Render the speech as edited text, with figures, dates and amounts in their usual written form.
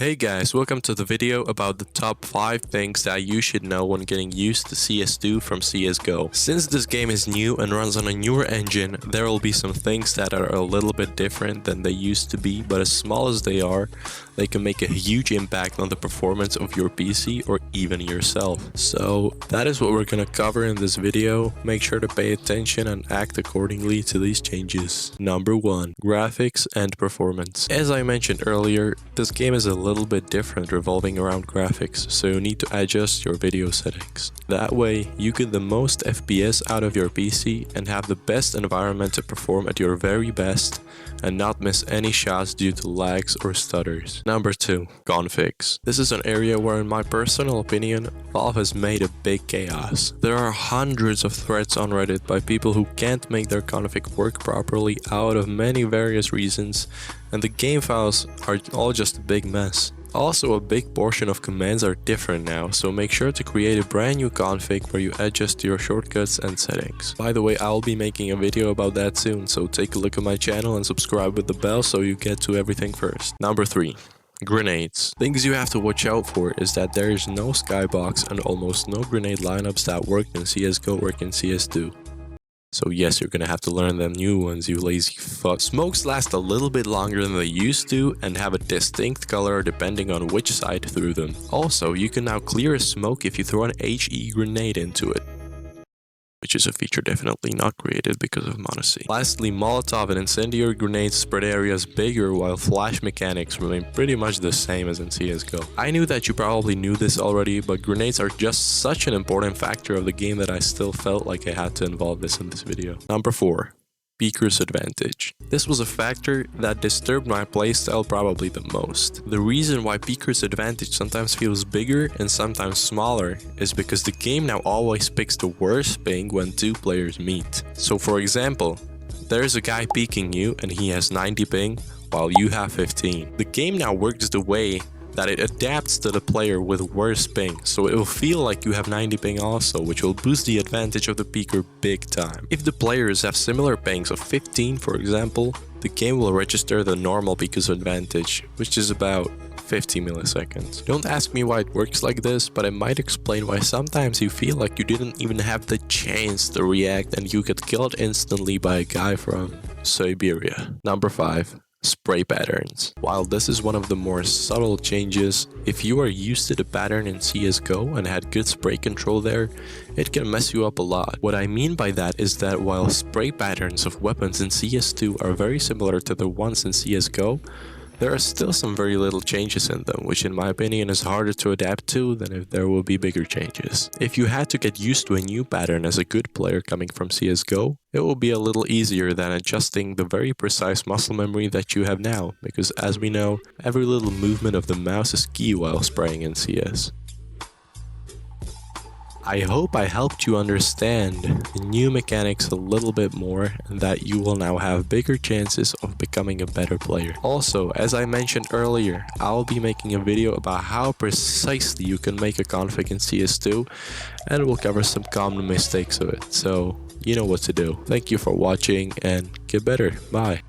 Hey guys, welcome to the video about the top 5 things that you should know when getting used to CS2 from CSGO. Since this game is new and runs on a newer engine, there will be some things that are a little bit different than they used to be, but as small as they are, they can make a huge impact on the performance of your PC or even yourself. So that is what we're gonna cover in this video. Make sure to pay attention and act accordingly to these changes. Number 1. Graphics and performance. As I mentioned earlier, this game is a little bit different revolving around graphics, so you need to adjust your video settings. That way, you get the most FPS out of your PC and have the best environment to perform at your very best and not miss any shots due to lags or stutters. Number 2. Configs. This is an area where, in my personal opinion, Valve has made a big chaos. There are hundreds of threads on Reddit by people who can't make their config work properly out of many various reasons, and the game files are all just a big mess. Also, a big portion of commands are different now, so make sure to create a brand new config where you adjust your shortcuts and settings. By the way, I'll be making a video about that soon, so take a look at my channel and subscribe with the bell so you get to everything first. Number 3. Grenades. Things you have to watch out for is that there is no skybox and almost no grenade lineups that work in CSGO work in CS2. So yes, you're gonna have to learn them new ones, you lazy fuck. Smokes last a little bit longer than they used to and have a distinct color depending on which side threw them. Also, you can now clear a smoke if you throw an HE grenade into it, which is a feature definitely not created because of Monacy. Lastly, Molotov and incendiary grenades spread areas bigger while flash mechanics remain pretty much the same as in CSGO. I knew that you probably knew this already, but grenades are just such an important factor of the game that I still felt like I had to involve this in this video. Number 4. Peeker's advantage. This was a factor that disturbed my playstyle probably the most. The reason why Peeker's advantage sometimes feels bigger and sometimes smaller is because the game now always picks the worst ping when two players meet. So for example, there's a guy peeking you and he has 90 ping while you have 15. The game now works the way that it adapts to the player with worse ping, so it will feel like you have 90 ping also, which will boost the advantage of the peeker big time. If the players have similar pings of 15 for example, the game will register the normal peeker's advantage, which is about 50 milliseconds. Don't ask me why it works like this, but it might explain why sometimes you feel like you didn't even have the chance to react and you get killed instantly by a guy from Siberia. Number 5. Spray patterns. While this is one of the more subtle changes, if you are used to the pattern in CSGO and had good spray control there, it can mess you up a lot. What I mean by that is that while spray patterns of weapons in CS2 are very similar to the ones in CSGO, there are still some very little changes in them, which in my opinion is harder to adapt to than if there will be bigger changes. If you had to get used to a new pattern as a good player coming from CSGO, it will be a little easier than adjusting the very precise muscle memory that you have now, because as we know, every little movement of the mouse is key while spraying in CS. I hope I helped you understand the new mechanics a little bit more and that you will now have bigger chances of becoming a better player. Also, as I mentioned earlier, I'll be making a video about how precisely you can make a config in CS2 and we'll cover some common mistakes of it, so you know what to do. Thank you for watching and get better. Bye.